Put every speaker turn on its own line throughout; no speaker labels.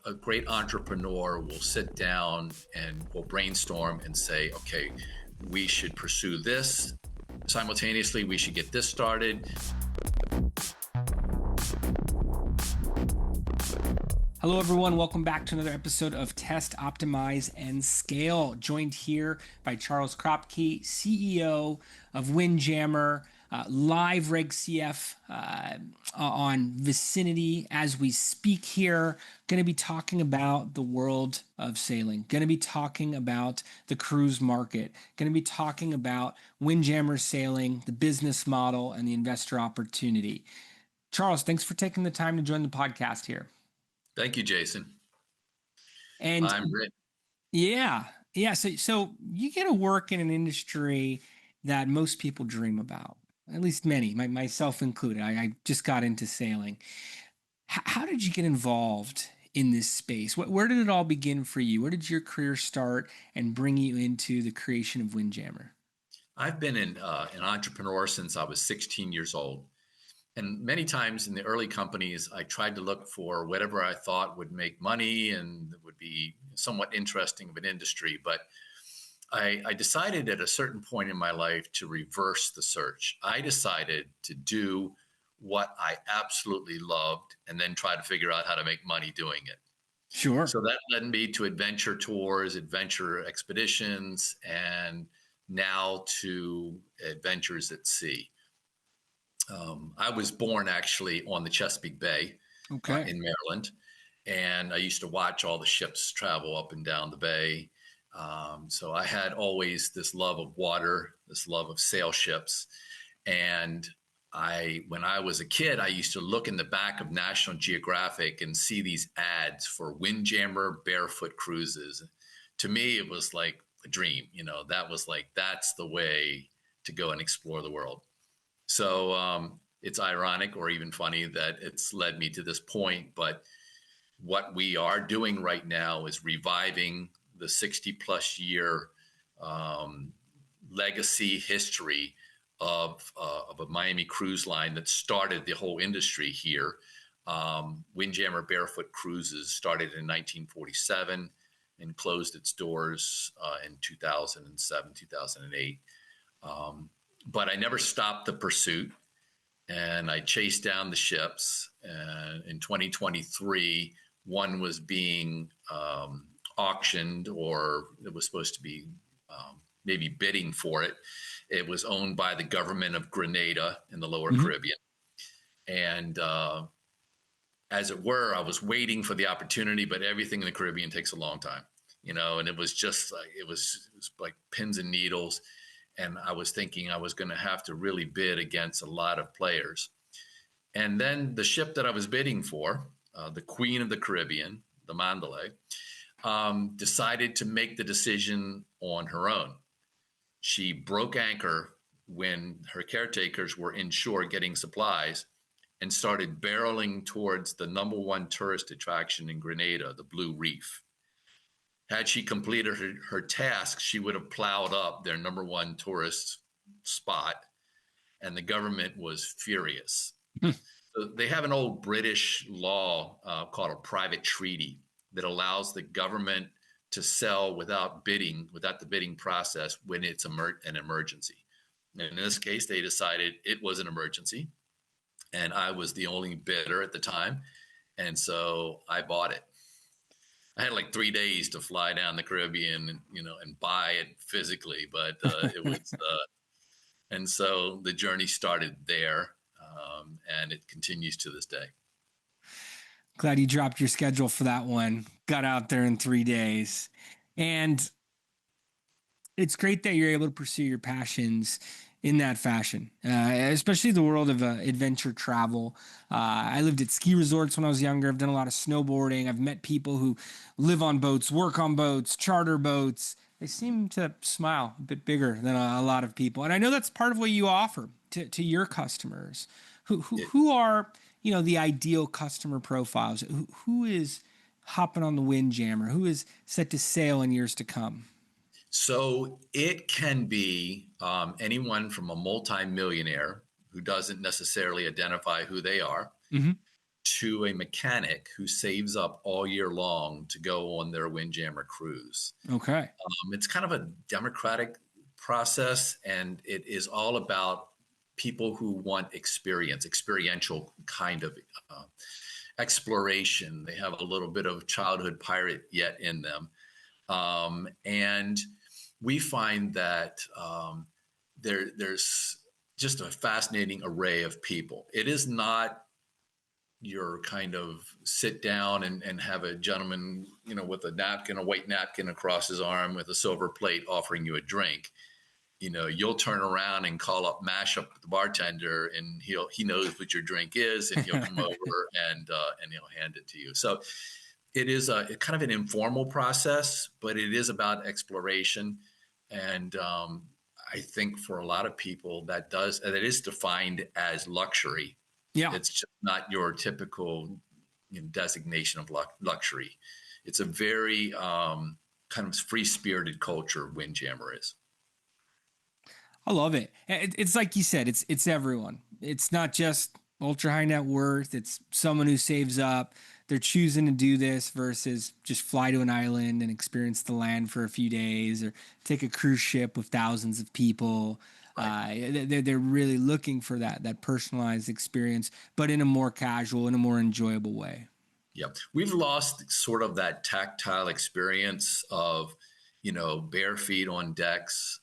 a great entrepreneur will sit down and will brainstorm and say, okay, we should pursue this. Simultaneously, we should get this started.
Hello, everyone. Welcome back to another episode of Test, Optimize, and Scale. Joined here by Charles Kropke, CEO of Windjammer, live Reg CF on Vicinity as we speak here. Going to be talking about the world of sailing. Going to be talking about the cruise market. Going to be talking about Windjammer sailing, the business model, and the investor opportunity. Charles, thanks for taking the time to join the podcast here.
Thank you, Jason.
And
I'm ready.
Yeah. So you get to work in an industry that most people dream about, at least many, myself included. I just got into sailing. How did you get involved in this space? Where did it all begin for you? Where did your career start and bring you into the creation of Windjammer?
I've been an entrepreneur since I was 16 years old. And many times in the early companies, I tried to look for whatever I thought would make money and would be somewhat interesting of an industry. But I decided at a certain point in my life to reverse the search. I decided to do what I absolutely loved and then try to figure out how to make money doing it.
Sure.
So that led me to adventure tours, adventure expeditions, and now to adventures at sea. I was born actually on the Chesapeake Bay in Maryland, and I used to watch all the ships travel up and down the bay. So I had always this love of water, this love of sail ships. And when I was a kid, I used to look in the back of National Geographic and see these ads for Windjammer barefoot cruises. To me, it was like a dream. That was like, that's the way to go and explore the world. So it's ironic or even funny that it's led me to this point. But what we are doing right now is reviving the 60 plus year legacy history of a Miami cruise line that started the whole industry here. Windjammer Barefoot Cruises started in 1947 and closed its doors in 2007, 2008. But I never stopped the pursuit, and I chased down the ships. And in 2023, one was being auctioned, or it was supposed to be maybe bidding for it. It was owned by the government of Grenada in the lower Caribbean. And as it were, I was waiting for the opportunity, but everything in the Caribbean takes a long time, and it was just like, it was like pins and needles. And I was thinking I was going to have to really bid against a lot of players. And then the ship that I was bidding for, the Queen of the Caribbean, the Mandalay, decided to make the decision on her own. She broke anchor when her caretakers were inshore getting supplies and started barreling towards the number one tourist attraction in Grenada, the Blue Reef. Had she completed her task, she would have plowed up their number one tourist spot, and the government was furious. So they have an old British law called a private treaty that allows the government to sell without the bidding process when it's an emergency. And in this case, they decided it was an emergency, and I was the only bidder at the time, and so I bought it. I had like 3 days to fly down the Caribbean and buy it physically, but it was, and so the journey started there, and it continues to this day.
Glad you dropped your schedule for that one. Got out there in 3 days. And it's great that you're able to pursue your passions in that fashion, especially the world of adventure travel. I lived at ski resorts when I was younger. I've done a lot of snowboarding. I've met people who live on boats, work on boats, charter boats. They seem to smile a bit bigger than a lot of people. And I know that's part of what you offer to your customers. Who are, the ideal customer profiles? Who is hopping on the Windjammer? Who is set to sail in years to come?
So it can be anyone from a multimillionaire who doesn't necessarily identify who they are, to a mechanic who saves up all year long to go on their Windjammer cruise.
Okay.
It's kind of a democratic process, and it is all about people who want experiential kind of exploration. They have a little bit of childhood pirate yet in them. And we find that there's just a fascinating array of people. It is not your kind of sit down and have a gentleman, with a napkin, a white napkin across his arm with a silver plate offering you a drink. You'll turn around and call up Mashup, the bartender, and he knows what your drink is, and he'll come over and he'll hand it to you. So it is a kind of an informal process, but it is about exploration. And I think for a lot of people that is defined as luxury.
Yeah.
It's just not your typical designation of luxury. It's a very kind of free-spirited culture, Windjammer is.
I love it. It's like you said, it's everyone. It's not just ultra high net worth. It's someone who saves up. They're choosing to do this versus just fly to an island and experience the land for a few days, or take a cruise ship with thousands of people.
Right.
They're really looking for that personalized experience, but in a more casual, in a more enjoyable way.
Yeah, we've lost sort of that tactile experience of, bare feet on decks,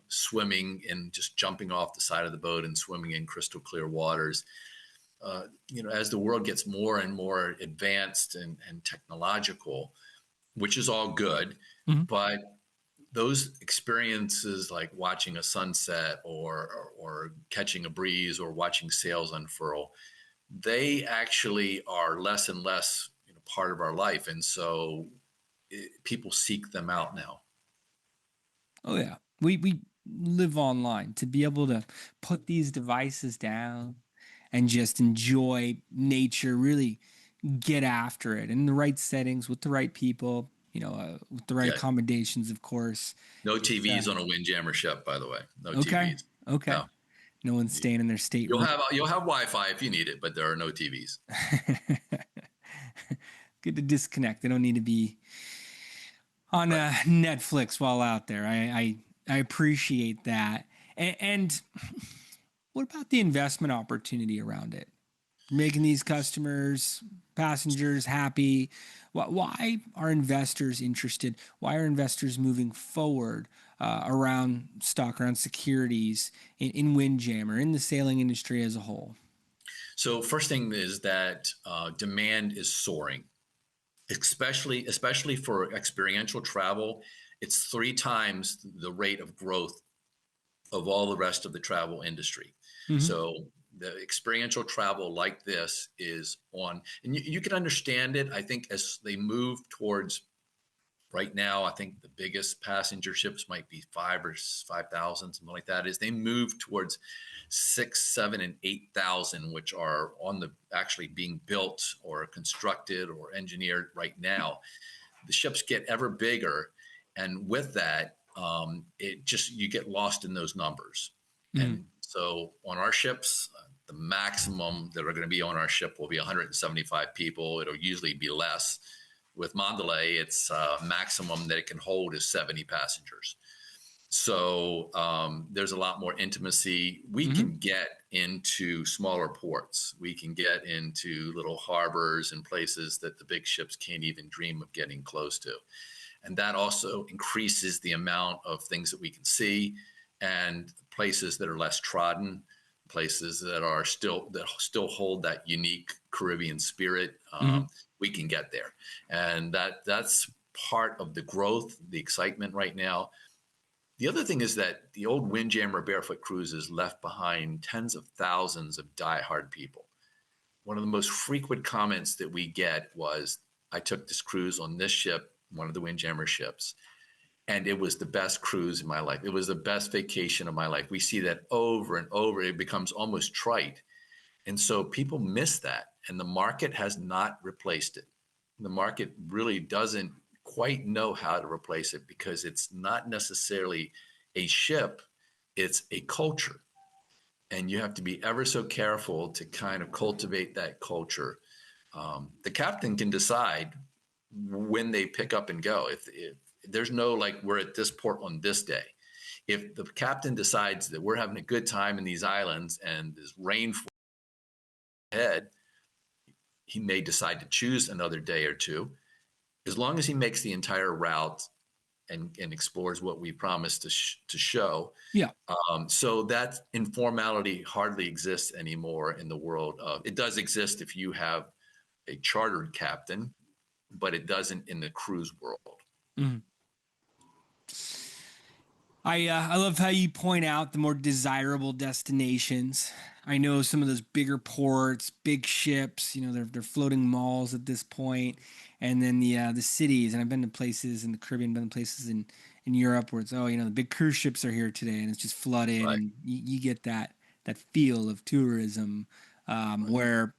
swimming and just jumping off the side of the boat and swimming in crystal clear waters. As the world gets more and more advanced and technological, which is all good,
Mhm.
but those experiences like watching a sunset or catching a breeze or watching sails unfurl, they actually are less and less part of our life. And so people seek them out now.
Oh yeah, we live online. To be able to put these devices down and just enjoy nature, really get after it in the right settings with the right people, with the right
Yeah.
accommodations, of course.
No
It's
TVs on a Windjammer ship, by the way. No
okay.
TVs.
Okay.
No.
No one's staying in their
You'll
stateroom.
have Wi-Fi if you need it, but there are no TVs.
Good to disconnect. They don't need to be on
Right.
Netflix while out there. I appreciate that. And what about the investment opportunity around it? Making these customers, passengers happy. Why are investors interested? Why are investors moving forward around stock, around securities in Windjammer, in the sailing industry as a whole?
So first thing is that demand is soaring, especially for experiential travel. It's 3 times the rate of growth of all the rest of the travel industry.
Mm-hmm.
So the experiential travel like this is on, and you can understand it. I think as they move towards right now, I think the biggest passenger ships might be 5,000, something like that. As they move towards 6, 7, and 8,000, which are on the actually being built or constructed or engineered right now, the ships get ever bigger, and with that, you get lost in those numbers.
Mm-hmm.
And so on our ships, the maximum that are going to be on our ship will be 175 people. It'll usually be less. With Mandalay, it's maximum that it can hold is 70 passengers. So there's a lot more intimacy. We
Mm-hmm.
can get into smaller ports. We can get into little harbors and places that the big ships can't even dream of getting close to. And that also increases the amount of things that we can see, and places that are less trodden, places that still hold that unique Caribbean spirit.
Mm-hmm.
We can get there, and that's part of the growth, the excitement right now. The other thing is that the old Windjammer barefoot cruises left behind tens of thousands of diehard people. One of the most frequent comments that we get was, I took this cruise on this ship, one of the Windjammer ships, and it was the best cruise in my life. It was the best vacation of my life. We see that over and over. It becomes almost trite. And so people miss that, and the market has not replaced it. The market really doesn't quite know how to replace it, because it's not necessarily a ship, it's a culture. and you have to be ever so careful to kind of cultivate that culture. The captain can decide when they pick up and go. If there's no like we're at this port on this day, if the captain decides that we're having a good time in these islands and there's rain ahead, he may decide to choose another day or two, as long as he makes the entire route and explores what we promised to show.
Yeah.
So that informality hardly exists anymore in the world. It does exist if you have a chartered captain, but it doesn't in the cruise world.
Mm-hmm. I love how you point out the more desirable destinations. I know some of those bigger ports, big ships. You know, they're floating malls at this point, and then the cities. And I've been to places in the Caribbean, been to places in Europe where it's the big cruise ships are here today, and it's just flooded,
Right.
and you get that feel of tourism,
Right.
where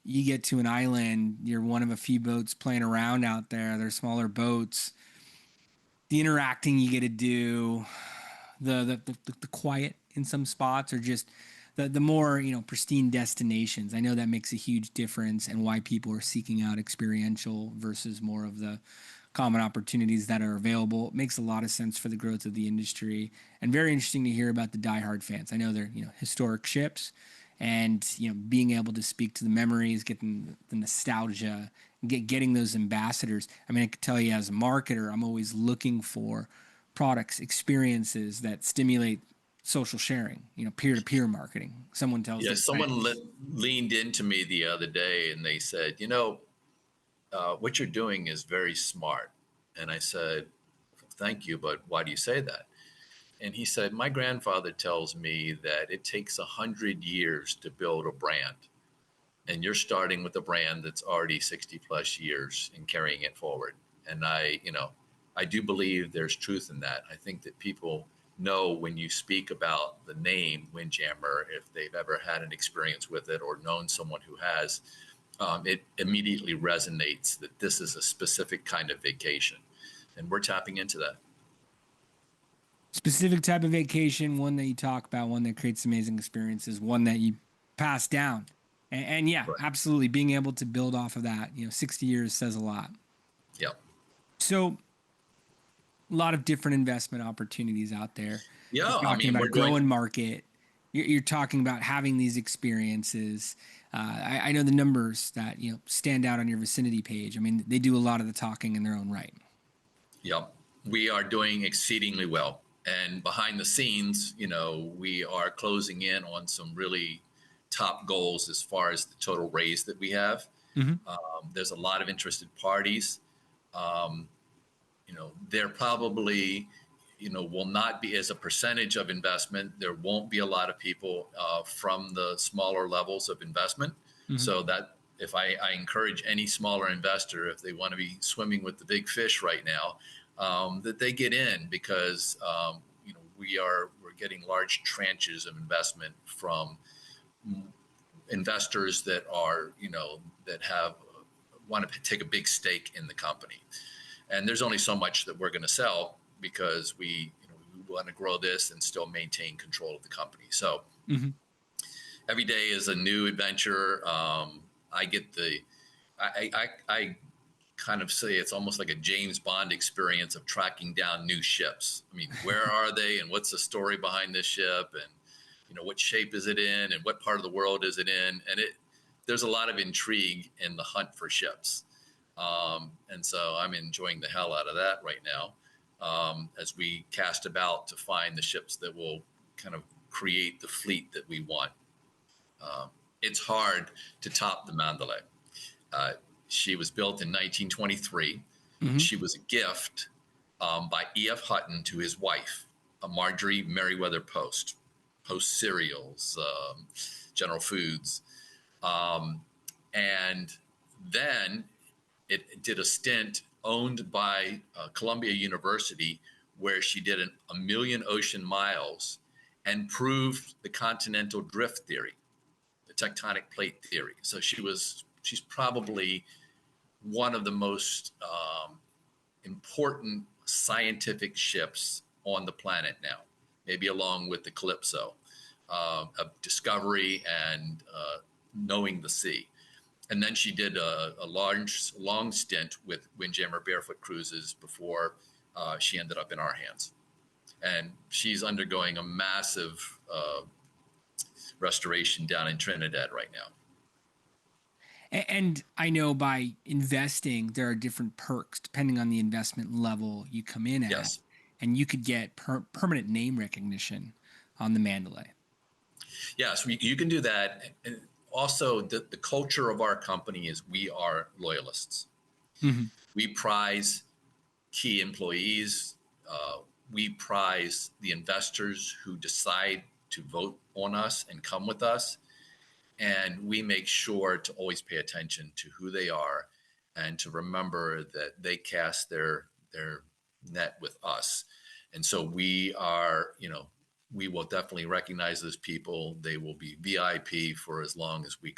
you get to an island, you're one of a few boats playing around out there. They're smaller boats, the interacting you get to do, the quiet in some spots, or just the more pristine destinations. I know that makes a huge difference, and why people are seeking out experiential versus more of the common opportunities that are available. It makes a lot of sense for the growth of the industry, and very interesting to hear about the diehard fans. I know they're historic ships, and being able to speak to the memories, getting the nostalgia, getting those ambassadors. I mean, I could tell you as a marketer, I'm always looking for products, experiences that stimulate social sharing, peer-to-peer marketing. Someone tells
Yeah,
their
someone
friends.
leaned into me the other day and they said, what you're doing is very smart. And I said, thank you, but why do you say that? And he said, my grandfather tells me that it takes 100 years to build a brand. And you're starting with a brand that's already 60 plus years and carrying it forward. And I do believe there's truth in that. I think that people know when you speak about the name Windjammer, if they've ever had an experience with it or known someone who has, it immediately resonates that this is a specific kind of vacation. And we're tapping into that.
Specific type of vacation, one that you talk about, one that creates amazing experiences, one that you pass down. And yeah,
Right.
absolutely. Being able to build off of that, 60 years says a lot.
Yeah.
So, a lot of different investment opportunities out there. You're
Yeah. I
talking
mean,
about a
we're doing,
growing market. You're talking about having these experiences. I know the numbers that stand out on your vicinity page. I mean, they do a lot of the talking in their own right.
yeah, we are doing exceedingly well. And behind the scenes, we are closing in on some really top goals as far as the total raise that we have.
Mm-hmm.
There's a lot of interested parties. Um, there probably, will not be as a percentage of investment. There won't be a lot of people from the smaller levels of investment.
Mm-hmm.
So that if I encourage any smaller investor, if they want to be swimming with the big fish right now, that they get in because we're getting large tranches of investment from investors that are that have want to take a big stake in the company. And there's only so much that we're going to sell because we want to grow this and still maintain control of the company. So
Mm-hmm.
every day is a new adventure. I get I kind of say it's almost like a James Bond experience of tracking down new ships. I mean, where are they and what's the story behind this ship, and what shape is it in and what part of the world is it in? And there's a lot of intrigue in the hunt for ships. And so I'm enjoying the hell out of that right now as we cast about to find the ships that will kind of create the fleet that we want. It's hard to top the Mandalay. Uh, she was built in 1923.
Mm-hmm.
She was a gift by E.F. Hutton to his wife, Marjorie Merriweather Post Cereals, General Foods. And then it did a stint owned by Columbia University where she did a million ocean miles and proved the continental drift theory, the tectonic plate theory. So she's probably one of the most important scientific ships on the planet now, maybe along with the Calypso. of discovery and knowing the sea. And then she did a long stint with Windjammer Barefoot Cruises before she ended up in our hands. And she's undergoing a massive restoration down in Trinidad right now.
And I know by investing, there are different perks depending on the investment level you come in at,
Yes.
and you could get permanent name recognition on the Mandalay.
Yes, you can do that. And also, the culture of our company is we are loyalists.
Mm-hmm.
We prize key employees. We prize the investors who decide to vote on us and come with us. And we make sure to always pay attention to who they are and to remember that they cast their net with us. And so we are, we will definitely recognize those people. They will be VIP for as long as we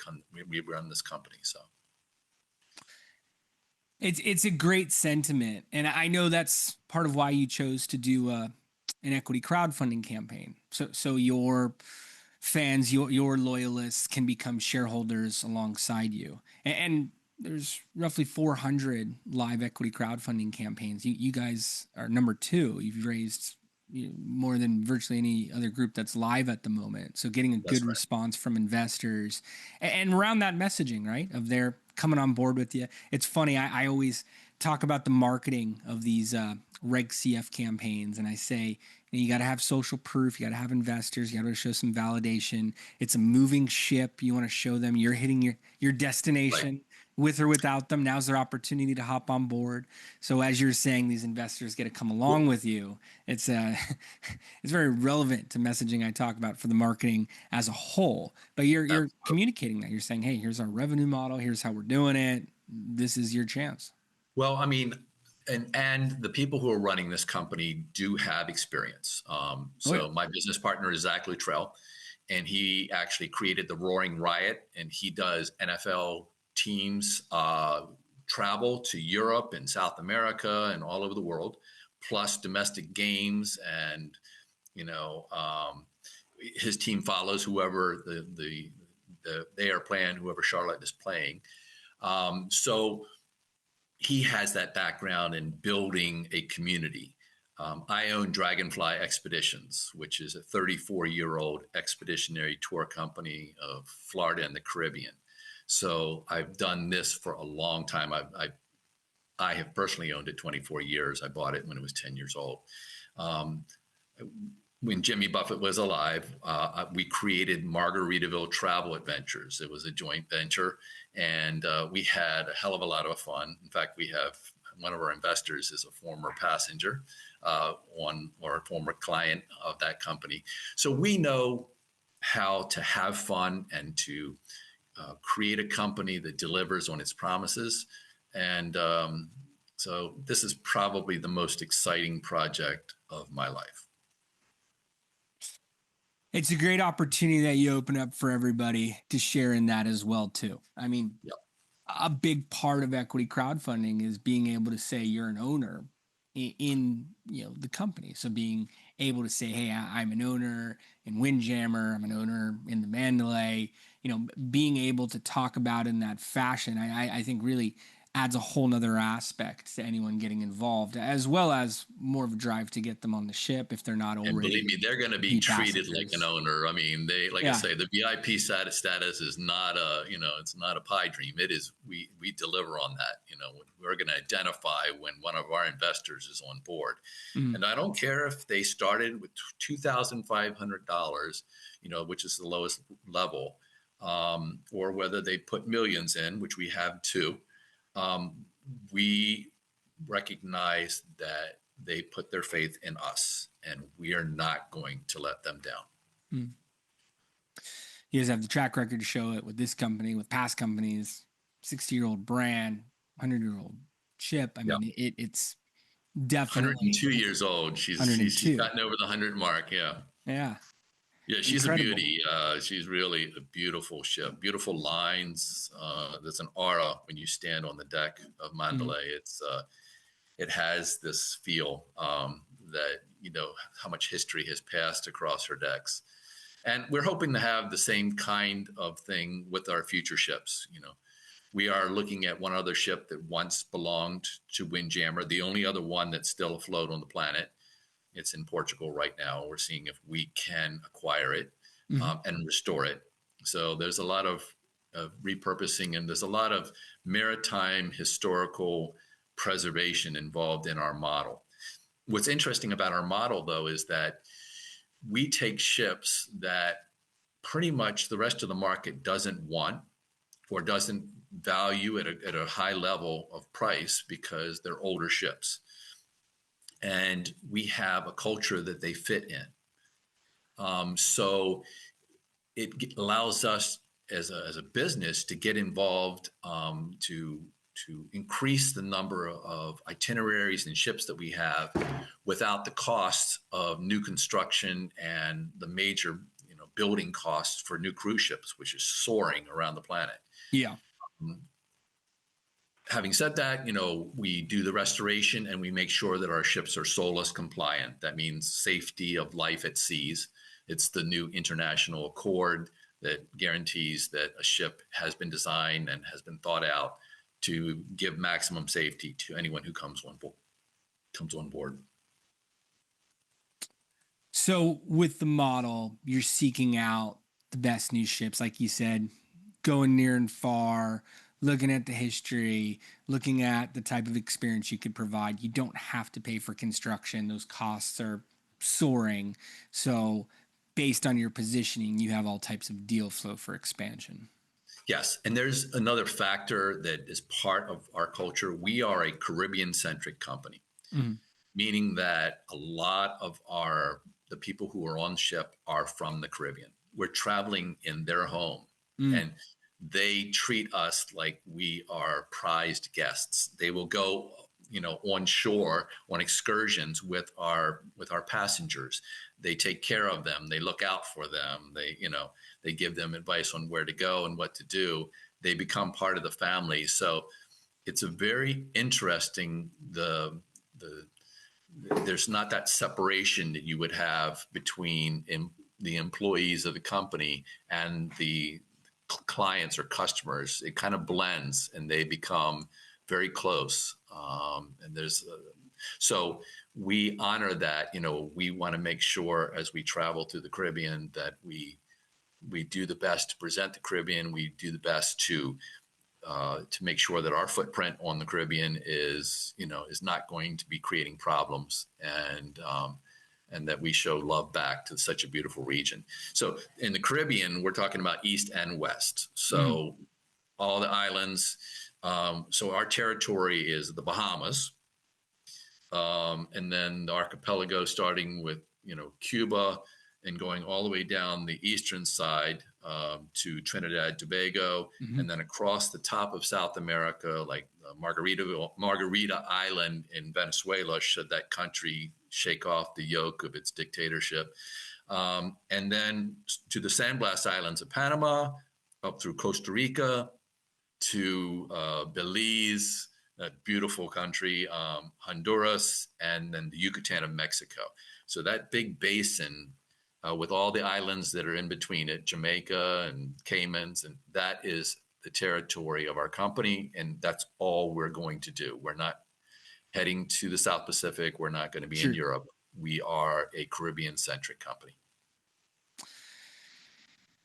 run this company. So
it's a great sentiment, and I know that's part of why you chose to do an equity crowdfunding campaign. So your fans, your loyalists can become shareholders alongside you. And there's roughly 400 live equity crowdfunding campaigns. You guys are number 2. You've raised more than virtually any other group that's live at the moment. So getting a good response from investors and around that messaging, right? Of their coming on board with you. It's funny. I always talk about the marketing of these Reg CF campaigns, and I say, you got to have social proof. You got to have investors. You got to show some validation. It's a moving ship. You want to show them you're hitting your destination. Right. With or without them. Now's their opportunity to hop on board. So as you're saying, these investors get to come along with you. It's it's very relevant to messaging I talk about for the marketing as a whole. But you're communicating that. You're saying, hey, here's our revenue model. Here's how we're doing it. This is your chance.
Well, I mean, and the people who are running this company do have experience. My business partner is Zach Luttrell, and he actually created the Roaring Riot, and he does NFL teams travel to Europe and South America and all over the world, plus domestic games. And, his team follows whoever they are playing, whoever Charlotte is playing. So he has that background in building a community. I own Dragonfly Expeditions, which is a 34-year-old expeditionary tour company of Florida and the Caribbean. So I've done this for a long time. I have personally owned it 24 years. I bought it when it was 10 years old. When Jimmy Buffett was alive, we created Margaritaville Travel Adventures. It was a joint venture, and we had a hell of a lot of fun. In fact, we have one of our investors is a former passenger, or a former client of that company. So we know how to have fun and to create a company that delivers on its promises. And so this is probably the most exciting project of my life.
It's a great opportunity that you open up for everybody to share in that as well, too. I mean, a big part of equity crowdfunding is being able to say you're an owner in the company. So being able to say, hey, I'm an owner in Windjammer, I'm an owner in the Mandalay, being able to talk about in that fashion, I think really adds a whole nother aspect to anyone getting involved, as well as more of a drive to get them on the ship if they're not already.
And believe me, they're going to be treated like an owner. I mean, I say, the VIP status is not it's not a pie dream. It is, we deliver on that. We're going to identify when one of our investors is on board. Mm-hmm. And I don't care if they started with $2,500, which is the lowest level, or whether they put millions in, which we have too. We recognize that they put their faith in us, and we are not going to let them down. Mm.
You guys have the track record to show it with this company, with past companies, 60-year-old brand, 100-year-old ship. I mean, it's definitely
102 years old. She's gotten over the 100 mark. Yeah.
Yeah.
Yeah, she's incredible. A beauty. She's really a beautiful ship. Beautiful lines. There's an aura when you stand on the deck of Mandalay. Mm-hmm. It has this feel that how much history has passed across her decks, And we're hoping to have the same kind of thing with our future ships. We are looking at one other ship that once belonged to Windjammer, the only other one that's still afloat on the planet. It's in Portugal right now. We're seeing if we can acquire it and restore it. So there's a lot of repurposing, and there's a lot of maritime historical preservation involved in our model. What's interesting about our model, though, is that we take ships that pretty much the rest of the market doesn't want or doesn't value at a high level of price because they're older ships. And we have a culture that they fit in. So it allows us as a business to get involved, to increase the number of itineraries and ships that we have without the costs of new construction and the major building costs for new cruise ships, which is soaring around the planet.
Yeah.
Having said that, we do the restoration and we make sure that our ships are SOLAS compliant. That means safety of life at seas. It's the new international accord that guarantees that a ship has been designed and has been thought out to give maximum safety to anyone who comes on board.
So with the model, you're seeking out the best new ships, like you said, going near and far, looking at the history, looking at the type of experience you could provide. You don't have to pay for construction. Those costs are soaring. So based on your positioning, you have all types of deal flow for expansion.
Yes. And there's another factor that is part of our culture. We are a Caribbean-centric company, meaning that a lot of the people who are on ship are from the Caribbean. We're traveling in their home, and they treat us like we are prized guests. They will go, on shore on excursions with our passengers. They take care of them. They look out for them. They give them advice on where to go and what to do. They become part of the family. So it's a very interesting, there's not that separation that you would have between the employees of the company and the clients or customers. It kind of blends and they become very close. So we honor that. We want to make sure as we travel through the Caribbean that we do the best to present the Caribbean. We do the best to make sure that our footprint on the Caribbean is not going to be creating problems, and that we show love back to such a beautiful region. So in the Caribbean, we're talking about East and West. So all the islands. So our territory is the Bahamas, and then the archipelago starting with Cuba and going all the way down the eastern side to Trinidad, Tobago, and then across the top of South America, like Margarita Island in Venezuela, should that country shake off the yoke of its dictatorship. And then to the Sandblast Islands of Panama, up through Costa Rica, to Belize, that beautiful country, Honduras, and then the Yucatan of Mexico. So that big basin with all the islands that are in between it, Jamaica and Caymans, and that is the territory of our company, and that's all we're going to do. We're not heading to the South Pacific. We're not going to be in Europe. We are a Caribbean-centric company.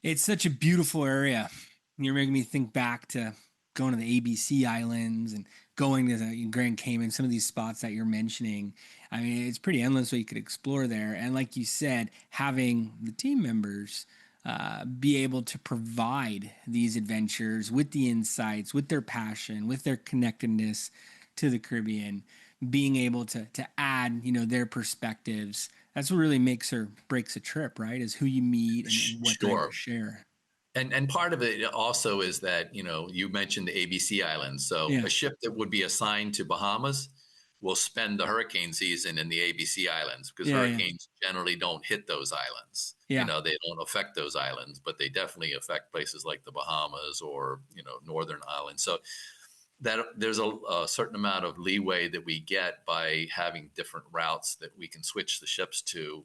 It's such a beautiful area. You're making me think back to going to the ABC Islands and going to the Grand Cayman, some of these spots that you're mentioning. I mean, it's pretty endless what you could explore there. And like you said, having the team members be able to provide these adventures with the insights, with their passion, with their connectedness to the Caribbean, being able to add, their perspectives. That's what really makes or breaks a trip, right? Is who you meet and what they share.
And part of it also is that, you mentioned the ABC Islands. So a ship that would be assigned to Bahamas will spend the hurricane season in the ABC Islands because hurricanes generally don't hit those islands. They don't affect those islands, but they definitely affect places like the Bahamas or, Northern Islands. So that there's a certain amount of leeway that we get by having different routes that we can switch the ships to.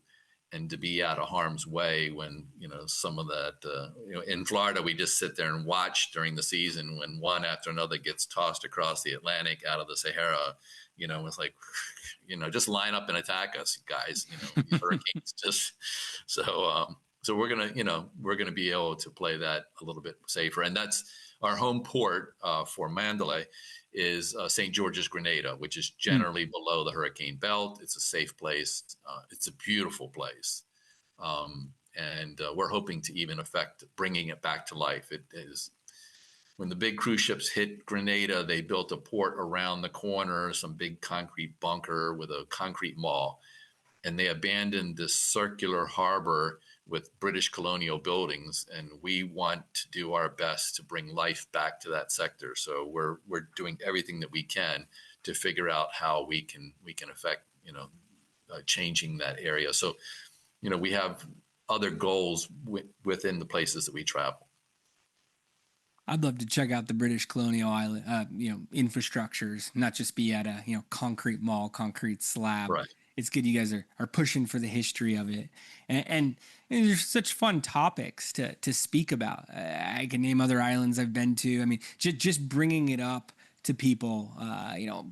and to be out of harm's way when, some of that, in Florida, we just sit there and watch during the season when one after another gets tossed across the Atlantic out of the Sahara. It's like, just line up and attack us, guys. These hurricanes just so we're gonna be able to play that a little bit safer, and that's our home port for Mandalay is St. George's, Grenada, which is generally below the hurricane belt. It's a safe place. It's a beautiful place, and we're hoping to even affect bringing it back to life. It is. When the big cruise ships hit Grenada, they built a port around the corner, some big concrete bunker with a concrete mall. And they abandoned this circular harbor with British colonial buildings. And we want to do our best to bring life back to that sector. So we're doing everything that we can to figure out how we can affect, changing that area. So, we have other goals within the places that we travel.
I'd love to check out the British colonial island, infrastructures, not just be at a concrete mall, concrete slab.
Right.
It's good you guys are pushing for the history of it, and there's such fun topics to speak about. I can name other islands I've been to. I mean, just bringing it up to people,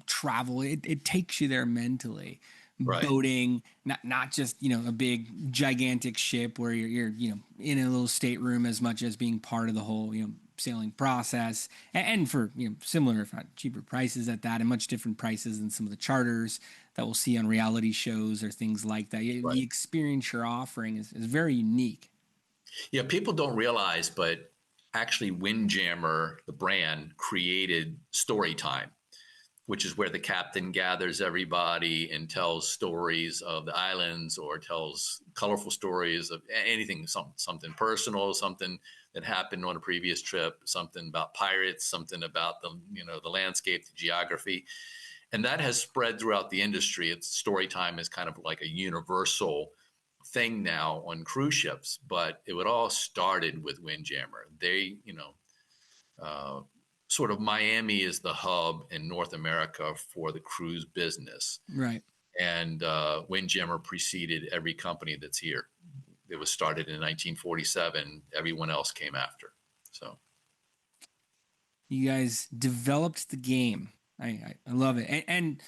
travel. It takes you there mentally.
Right.
Boating, not just a big gigantic ship where you're in a little stateroom as much as being part of the whole sailing process, and for similar if not cheaper prices at that, and much different prices than some of the charters that we'll see on reality shows or things like that.
Right.
The experience you're offering is very unique.
Yeah, people don't realize, but actually Windjammer, the brand, created story time, which is where the captain gathers everybody and tells stories of the islands or tells colorful stories of anything, something personal, something that happened on a previous trip, something about pirates, something about the landscape, the geography. And that has spread throughout the industry. It's story time is kind of like a universal thing now on cruise ships, but it all started with Windjammer. They, sort of Miami is the hub in North America for the cruise business.
Right.
And Windjammer preceded every company that's here. It was started in 1947. Everyone else came after. So
you guys developed the game. I love it. And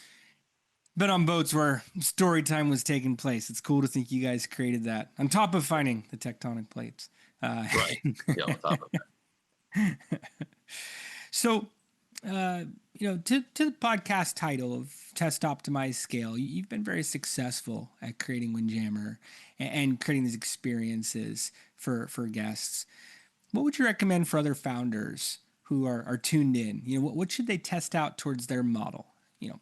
been on boats where story time was taking place. It's cool to think you guys created that on top of finding the tectonic plates.
Right. Yeah, on top of that.
So, to the podcast title of Test Optimize Scale, you've been very successful at creating Windjammer and creating these experiences for guests. What would you recommend for other founders who are tuned in? What should they test out towards their model? You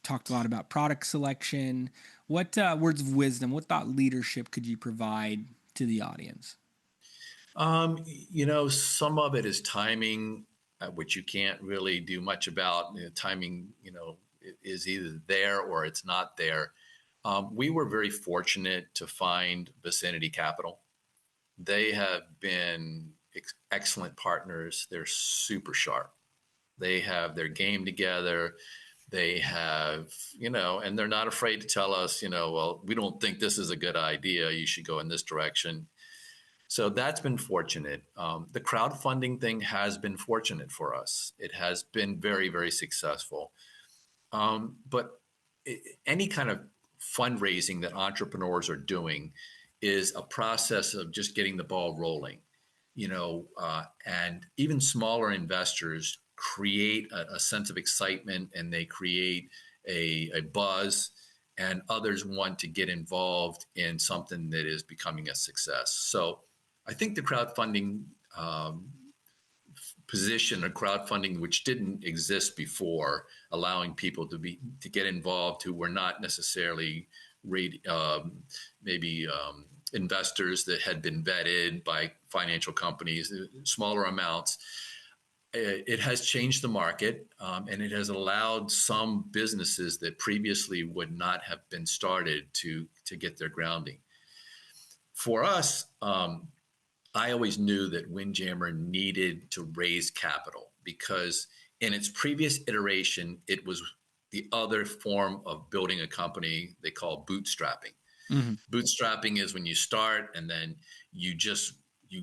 talked a lot about product selection. What words of wisdom, what thought leadership could you provide to the audience?
Some of it is timing, which you can't really do much about. Timing, is either there or it's not there. We were very fortunate to find Vicinity Capital. They have been excellent partners. They're super sharp. They have their game together. They have, and they're not afraid to tell us, well, we don't think this is a good idea. You should go in this direction. So that's been fortunate. The crowdfunding thing has been fortunate for us. It has been very, very successful. But any kind of fundraising that entrepreneurs are doing is a process of just getting the ball rolling, and even smaller investors create a sense of excitement, and they create a buzz, and others want to get involved in something that is becoming a success. So I think the crowdfunding position of crowdfunding, which didn't exist before, allowing people to get involved who were not necessarily investors that had been vetted by financial companies, smaller amounts. It has changed the market, and it has allowed some businesses that previously would not have been started to get their grounding. For us, I always knew that Windjammer needed to raise capital because in its previous iteration, it was the other form of building a company they call bootstrapping.
Mhm.
Bootstrapping is when you start and then you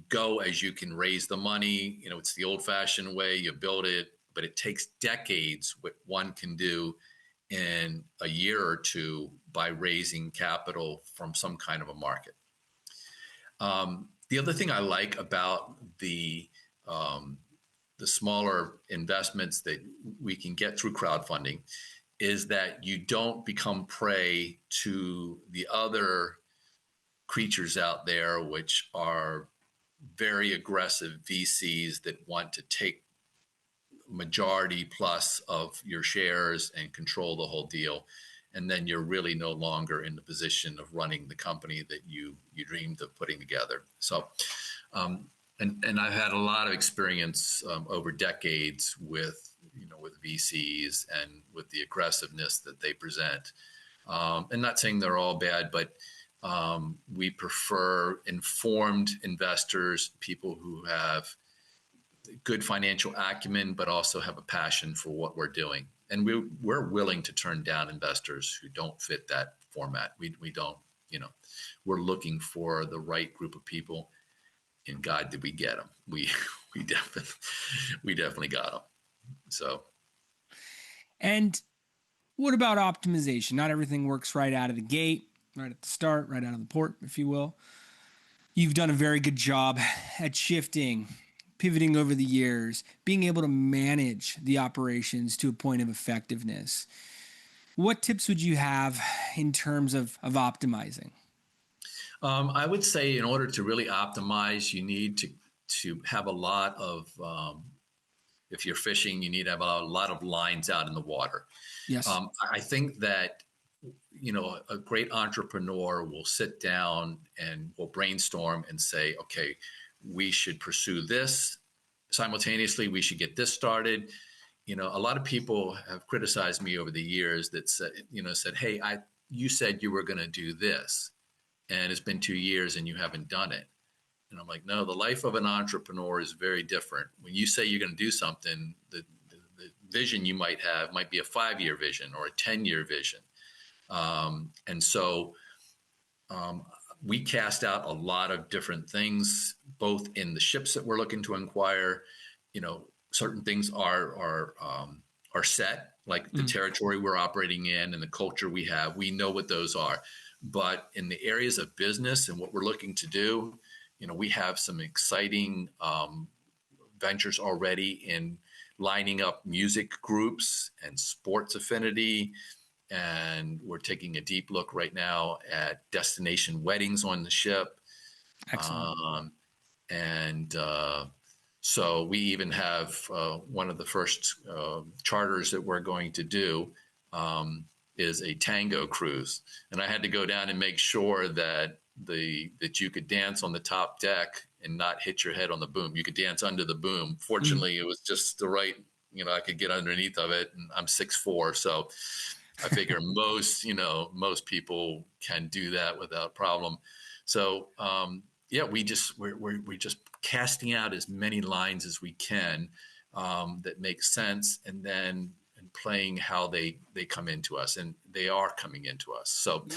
go as you can raise the money. It's the old fashioned way. You build it, but it takes decades what one can do in a year or two by raising capital from some kind of a market. The other thing I like about the smaller investments that we can get through crowdfunding is that you don't become prey to the other creatures out there, which are very aggressive VCs that want to take majority plus of your shares and control the whole deal. And then you're really no longer in the position of running the company that you dreamed of putting together. So, and I've had a lot of experience over decades with with VCs and with the aggressiveness that they present. And not saying they're all bad, but we prefer informed investors, people who have good financial acumen, but also have a passion for what we're doing. And we're willing to turn down investors who don't fit that format. We don't, we're looking for the right group of people. And God, did we get them? We definitely got them. So,
And what about optimization? Not everything works right out of the gate, right at the start, right out of the port, if you will. You've done a very good job at shifting, pivoting over the years, being able to manage the operations to a point of effectiveness. What tips would you have in terms of optimizing?
I would say in order to really optimize, you need to have a lot of if you're fishing, you need to have a lot of lines out in the water.
Yes.
I think that a great entrepreneur will sit down and will brainstorm and say, okay, we should pursue this simultaneously. We should get this started. A lot of people have criticized me over the years that said, hey, you said you were going to do this, and it's been 2 years and you haven't done it. And I'm like, no, the life of an entrepreneur is very different. When you say you're going to do something, the vision you might have might be a 5-year vision or a 10-year vision. And so we cast out a lot of different things, both in the ships that we're looking to acquire. Certain things are set, like the territory we're operating in and the culture we have. We know what those are. But in the areas of business and what we're looking to do, we have some exciting ventures already in lining up music groups and sports affinity. And we're taking a deep look right now at destination weddings on the ship.
Excellent.
So we even have one of the first charters that we're going to do is a tango cruise. And I had to go down and make sure that you could dance on the top deck and not hit your head on the boom. You could dance under the boom. Fortunately, it was just the right, I could get underneath of it, and I'm 6'4", so I figure most people can do that without problem. So we're just casting out as many lines as we can that make sense, and then playing how they come into us, and they are coming into us. So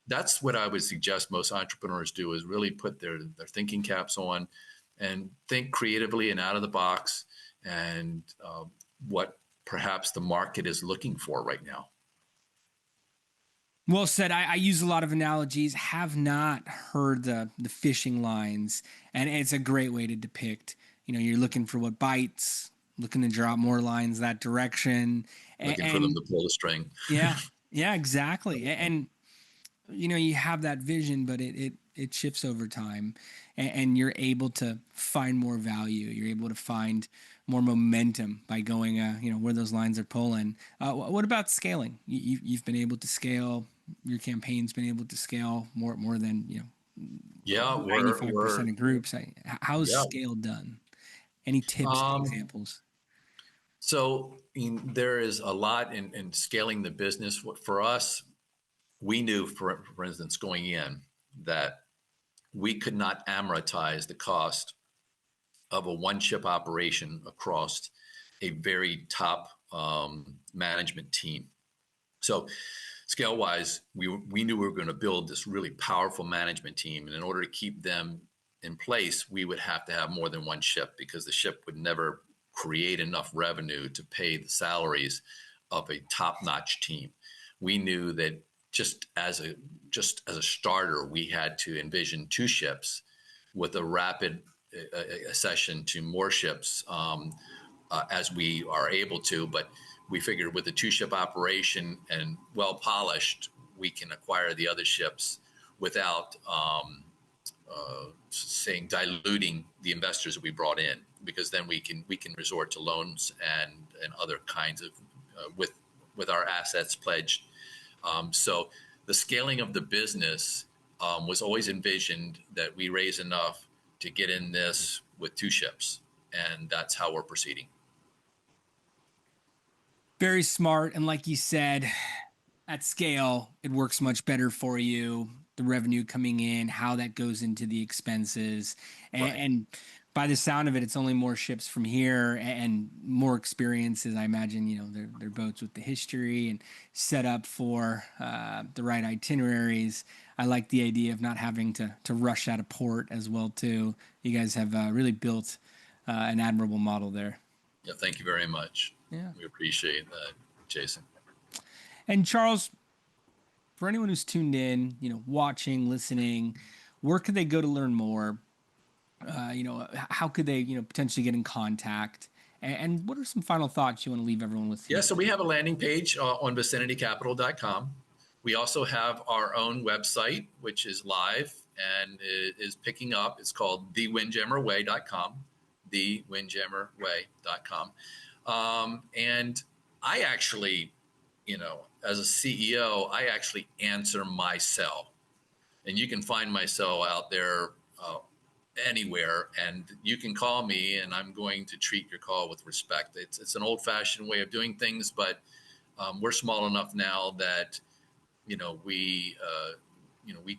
that's what I would suggest most entrepreneurs do, is really put their thinking caps on and think creatively and out of the box, and what perhaps the market is looking for right now.
Well said. I use a lot of analogies, have not heard the fishing lines, and it's a great way to depict, you're looking for what bites, looking to drop more lines that direction.
Looking for them to pull the string.
Yeah, exactly. And, you have that vision, but it shifts over time, and you're able to find more value. You're able to find more momentum by going, where those lines are pulling. What about scaling? You've been able to scale. Your campaign's been able to scale more than 95% of groups. How's scale done? Any tips and examples?
So there is a lot in scaling the business. For us, we knew, for instance, going in, that we could not amortize the cost of a one-ship operation across a very top management team. So Scale wise, we knew we were going to build this really powerful management team, and in order to keep them in place, we would have to have more than one ship because the ship would never create enough revenue to pay the salaries of a top-notch team. We knew that just as a starter, we had to envision two ships with a rapid accession to more ships as we are able to. But we figured with a two-ship operation and well polished, we can acquire the other ships without saying diluting the investors that we brought in, because then we can resort to loans and other kinds of with our assets pledged. So the scaling of the business was always envisioned that we raise enough to get in this with two ships, and that's how we're proceeding.
Very smart. And like you said, at scale, it works much better for you. The revenue coming in, how that goes into the expenses.
Right.
And by the sound of it, it's only more ships from here and more experiences. I imagine, they're boats with the history and set up for the right itineraries. I like the idea of not having to rush out of port as well, too. You guys have really built an admirable model there.
Yeah, thank you very much.
Yeah.
We appreciate that, Jason.
And Charles, for anyone who's tuned in, watching, listening, where could they go to learn more? How could they, potentially get in contact? And what are some final thoughts you want to leave everyone with?
Yeah, so we have a landing page on vicinitycapital.com. We also have our own website, which is live and it is picking up. It's called thewindjammerway.com, thewindjammerway.com. And I actually, as a CEO, I actually answer my cell. And you can find my cell out there anywhere, and you can call me and I'm going to treat your call with respect. It's an old-fashioned way of doing things, but we're small enough now that we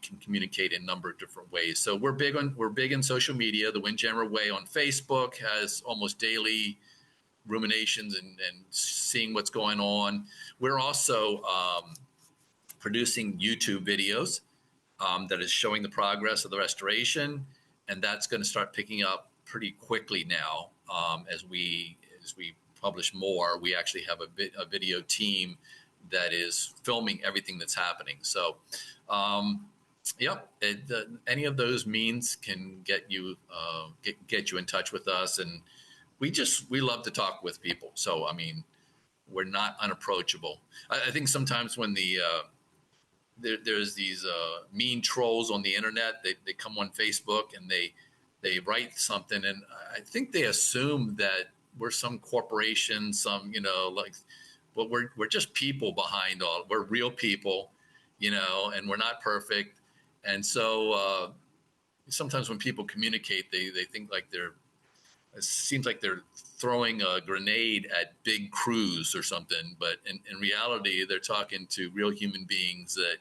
can communicate in a number of different ways. So we're big in social media. The Windjammer Way on Facebook has almost daily ruminations and seeing what's going on. We're also producing YouTube videos that is showing the progress of the restoration, and that's going to start picking up pretty quickly now as we publish more. We actually have a video team that is filming everything that's happening. So, any of those means can get you in touch with us, and we love to talk with people. So, I mean, we're not unapproachable. I think sometimes when there's these mean trolls on the internet, they come on Facebook and they write something, and I think they assume that we're some corporation, but we're just people behind all. We're real people, and we're not perfect. And so sometimes when people communicate, they think like it seems like they're throwing a grenade at big crews or something, but in reality, they're talking to real human beings that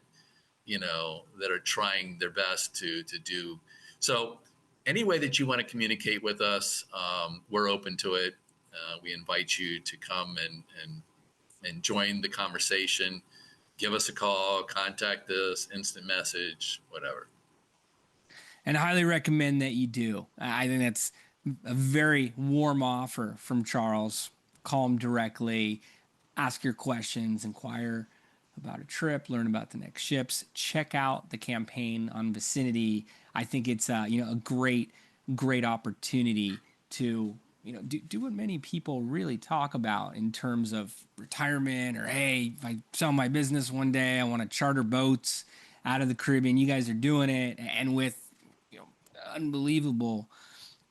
that are trying their best to do. So any way that you want to communicate with us, we're open to it. We invite you to come and join the conversation. Give us a call, contact us, instant message, whatever.
And I highly recommend that you do. I think that's a very warm offer from Charles. Call him directly, ask your questions, inquire about a trip, learn about the next ships, check out the campaign on Vicinity. I think it's a great opportunity to do what many people really talk about in terms of retirement, or hey, if I sell my business one day, I want to charter boats out of the Caribbean. You guys are doing it, and with unbelievable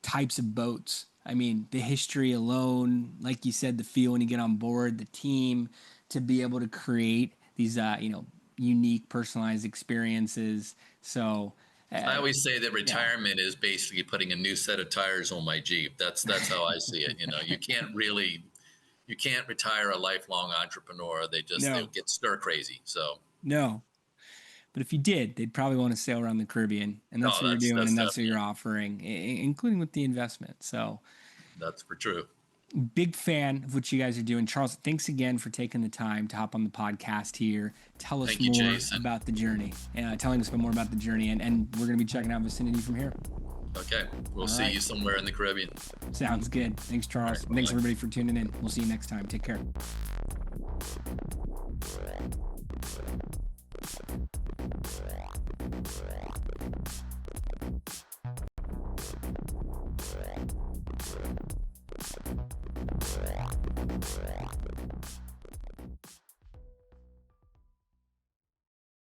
types of boats. I mean, the history alone, like you said, the feel when you get on board, the team, to be able to create these unique personalized experiences. So
I always say that retirement is basically putting a new set of tires on my Jeep. That's how I see it. You can't retire a lifelong entrepreneur. They'll get stir crazy. So
no. But if you did, they'd probably want to sail around the Caribbean, and that's what you're doing, and that's what you're offering, including with the investment. So
that's for true.
Big fan of what you guys are doing. Charles, thanks again for taking the time to hop on the podcast here. Tell us
Thank you,
more
Jason.
about the journey, telling us more about the journey. And we're going to be checking out Vicinity from here.
Okay. We'll
All
see
right.
you somewhere in the Caribbean.
Sounds good. Thanks, Charles.
All right,
Thanks,
bye.
everybody, for tuning in. We'll see you next time. Take care.